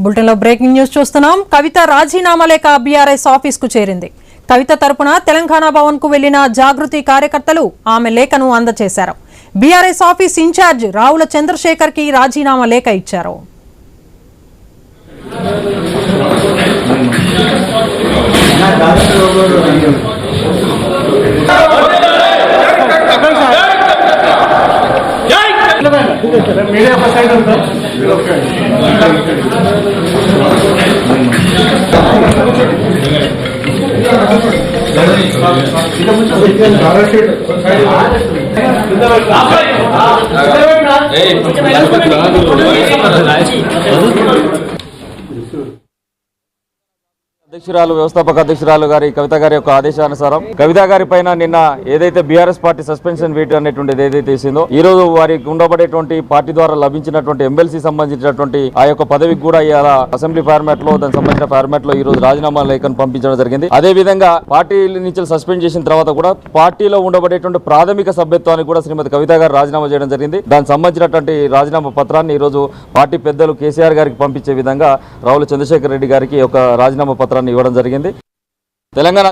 Bulletin లో breaking news చూస్తున్నాం. కవిత రాజీనామా లేఖ బీఆర్ఎస్ ఆఫీస్ కు చేరింది. కవిత తరపున తెలంగాణ భవన్ కు వెళ్లిన జాగృతి కార్యకర్తలు ఆమె లేఖను అందజేశారు. బీఆర్ఎస్ ఆఫీస్ ఇన్ఛార్జ్ రావుల చంద్రశేఖర్ కి రాజీనామా లేఖ ఇచ్చారు. అధ్యక్షురాలు వ్యవస్థాపక అధ్యక్షురాలు గారి కవిత గారి యొక్క ఆదేశానుసారం కవిత గారి పైన నిన్న ఏదైతే బీఆర్ఎస్ పార్టీ సస్పెన్షన్ వీట్ అనేటువంటిది ఏదైతే ఇసిందో ఈ రోజు వారికి ఉండబడేటువంటి పార్టీ ద్వారా లభించినటువంటి ఎమ్మెల్సీ సంబంధించినటువంటి ఆ యొక్క పదవికి కూడా ఇవాళ అసెంబ్లీ ఫార్మాట్ లో దానికి సంబంధించిన ఫార్మాట్ లో ఈ రోజు రాజీనామా లేఖను పంపించడం జరిగింది. అదే విధంగా పార్టీ నుంచి సస్పెండ్ చేసిన తర్వాత కూడా పార్టీలో ఉండబడేటువంటి ప్రాథమిక సభ్యత్వానికి కూడా శ్రీమతి కవిత గారు రాజీనామా చేయడం జరిగింది. దానికి సంబంధించినటువంటి రాజీనామా పత్రాన్ని ఈ రోజు పార్టీ పెద్దలు కేసీఆర్ గారికి పంపించే విధంగా రావుల చంద్రశేఖర్ రెడ్డి గారికి ఒక రాజీనామా పత్రాన్ని ఇవ్వడం జరిగింది. తెలంగాణ